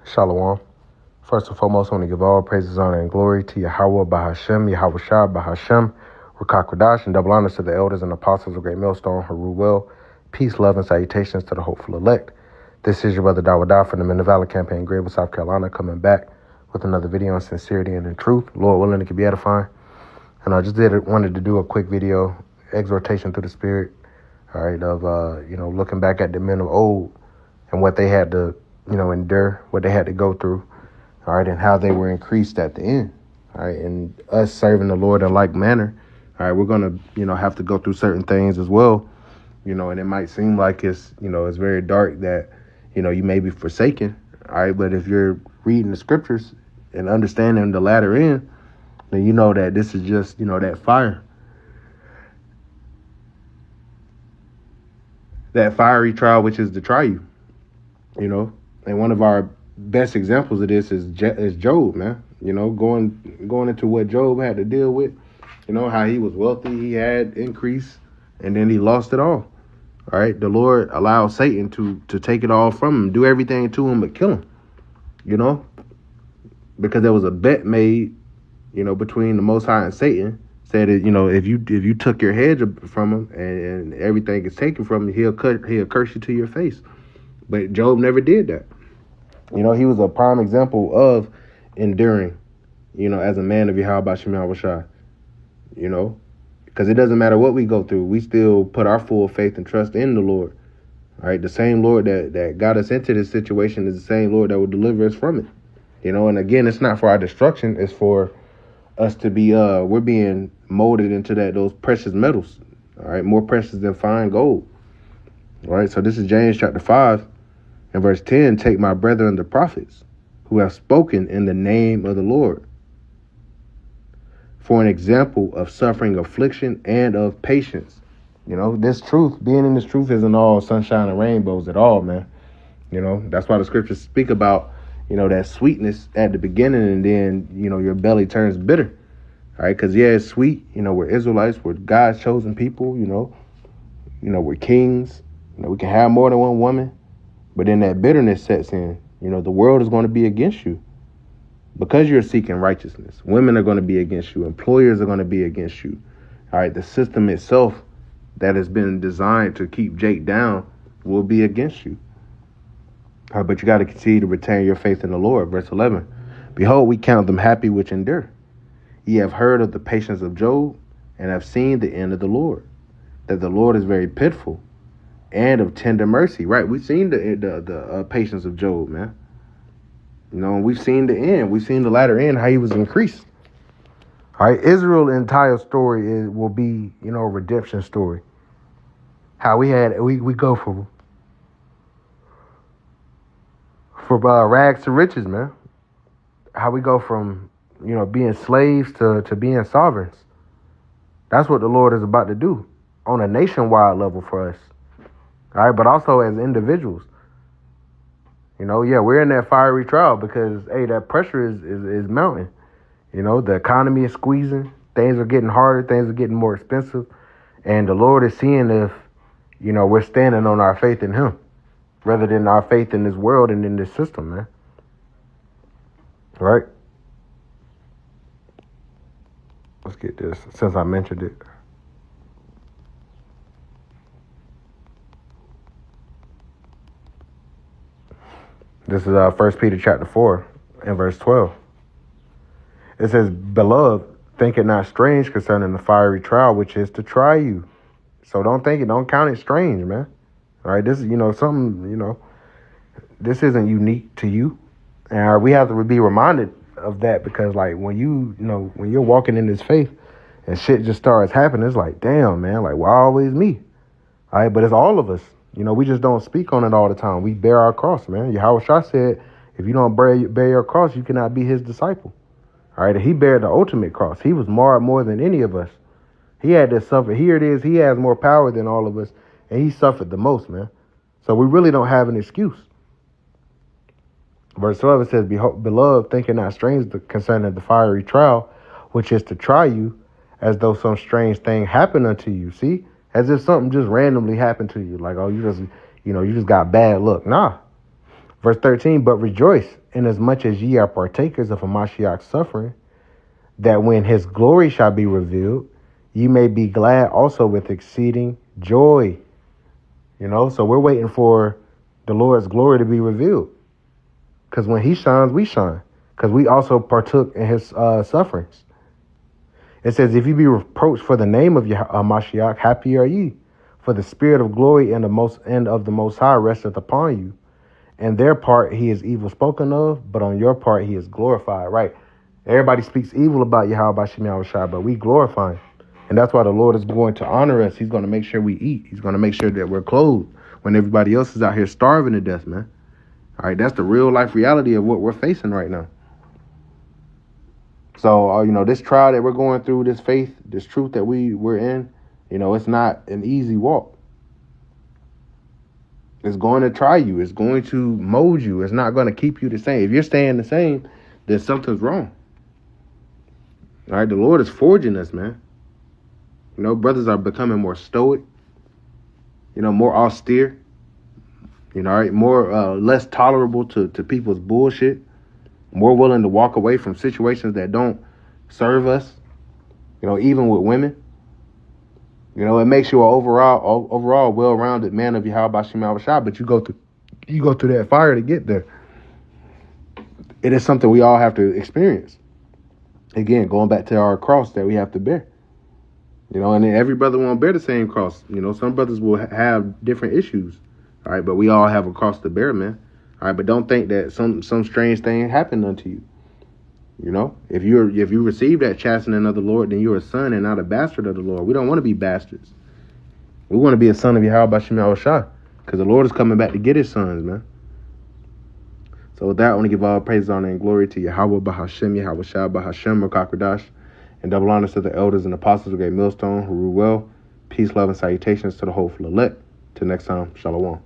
Shalom. First and foremost, I want to give all praises, honor, and glory to Yahweh Bahashem, Yahweh Shah Bahashem, Rakakwadash, and double honors to the elders and apostles of Great Millstone, Haruel. Peace, love, and salutations to the hopeful elect. This is your brother Dawadah from the Men of Valor Campaign, Greenville, South Carolina, coming back with another video on sincerity and in truth. Lord willing, it can be edifying. And I just wanted to do a quick video, exhortation through the Spirit, all right, of, looking back at the men of old and what they had to, endure, what they had to go through, all right, and how they were increased at the end, all right, and us serving the Lord in like manner, all right, we're going to, have to go through certain things as well, and it might seem like it's, it's very dark that, you may be forsaken, all right, but if you're reading the scriptures and understanding the latter end, then you know that this is just, that fire. That fiery trial, which is to try you, and one of our best examples of this is Job, man. Going into what Job had to deal with, how he was wealthy, he had increase, and then he lost it all. All right, the Lord allowed Satan to take it all from him, do everything to him but kill him, because there was a bet made, between the Most High and Satan. Said that, if you took your head from him and everything is taken from you, he'll curse you to your face. But Job never did that. He was a prime example of enduring, as a man of Yahweh Bashem Yahweh Shai, because it doesn't matter what we go through. We still put our full faith and trust in the Lord. All right. The same Lord that got us into this situation is the same Lord that will deliver us from it. And again, it's not for our destruction. It's for us to be, we're being molded into those precious metals. All right. More precious than fine gold. All right. So this is James chapter 5. In verse 10, take my brethren the prophets, who have spoken in the name of the Lord, for an example of suffering, affliction, and of patience. This truth, being in this truth isn't all sunshine and rainbows at all, man. That's why the scriptures speak about, that sweetness at the beginning, and then, your belly turns bitter. All right, because, it's sweet. We're Israelites, we're God's chosen people, we're kings. We can have more than one woman. But then that bitterness sets in. The world is going to be against you because you're seeking righteousness. Women are going to be against you. Employers are going to be against you. All right. The system itself that has been designed to keep Jake down will be against you. All right, but you got to continue to retain your faith in the Lord. Verse 11. Behold, we count them happy which endure. Ye have heard of the patience of Job and have seen the end of the Lord, that the Lord is very pitiful and of tender mercy, right? We've seen the patience of Job, man. We've seen the end. We've seen the latter end, how he was increased. All right, Israel's entire story will be, a redemption story. How we go from rags to riches, man. How we go from, being slaves to being sovereigns. That's what the Lord is about to do on a nationwide level for us. All right, but also as individuals, we're in that fiery trial because, that pressure is mounting. The economy is squeezing. Things are getting harder. Things are getting more expensive. And the Lord is seeing if, we're standing on our faith in him rather than our faith in this world and in this system, man. All right. Let's get this since I mentioned it. This is 1 Peter chapter 4 and verse 12. It says, Beloved, think it not strange concerning the fiery trial, which is to try you. So don't count it strange, man. All right, this is, something, this isn't unique to you. And we have to be reminded of that because, like, when when you're walking in this faith and shit just starts happening, it's like, damn, man, like, why always me? All right, but it's all of us. We just don't speak on it all the time. We bear our cross, man. Yahweh Shah said, if you don't bear your cross, you cannot be his disciple. All right, he bared the ultimate cross. He was marred more than any of us. He had to suffer. Here it is. He has more power than all of us, and he suffered the most, man. So we really don't have an excuse. Verse 12, it says, Beloved, think it not strange concerning the fiery trial, which is to try you, as though some strange thing happened unto you. See? As if something just randomly happened to you. Like, you just got bad luck. Nah. Verse 13, but rejoice inasmuch as ye are partakers of a Mashiach's suffering, that when his glory shall be revealed, ye may be glad also with exceeding joy. So we're waiting for the Lord's glory to be revealed. Because when he shines, we shine. Because we also partook in his sufferings. It says, if you be reproached for the name of your Mashiach, happy are ye. For the spirit of glory and of the Most High resteth upon you. And their part he is evil spoken of, but on your part he is glorified. Right? Everybody speaks evil about Yahweh Shem Yahushua, but we glorify him. And that's why the Lord is going to honor us. He's going to make sure we eat. He's going to make sure that we're clothed when everybody else is out here starving to death, man. All right, that's the real life reality of what we're facing right now. So, this trial that we're going through, this faith, this truth that we're in, it's not an easy walk. It's going to try you. It's going to mold you. It's not going to keep you the same. If you're staying the same, then something's wrong. All right, the Lord is forging us, man. Brothers are becoming more stoic, more austere, all right, more less tolerable to people's bullshit, more willing to walk away from situations that don't serve us, even with women. It makes you an overall well-rounded man of Yahweh Shem Yahushua, but you go through that fire to get there. It is something we all have to experience. Again, going back to our cross that we have to bear. And then every brother won't bear the same cross. Some brothers will have different issues. All right, but we all have a cross to bear, man. All right, but don't think that some strange thing happened unto you. If you receive that chastening of the Lord, then you're a son and not a bastard of the Lord. We don't want to be bastards. We want to be a son of Yahweh Shem Yahushua, because the Lord is coming back to get his sons, man. So with that, I want to give all praise, honor, and glory to Yahweh Bahashem, Yahweh Shah Bahashem, Rakakradash, and double honors to the elders and apostles of Great Millstone who rule well. Peace, love, and salutations to the hopeful elect. Till next time, Shalom.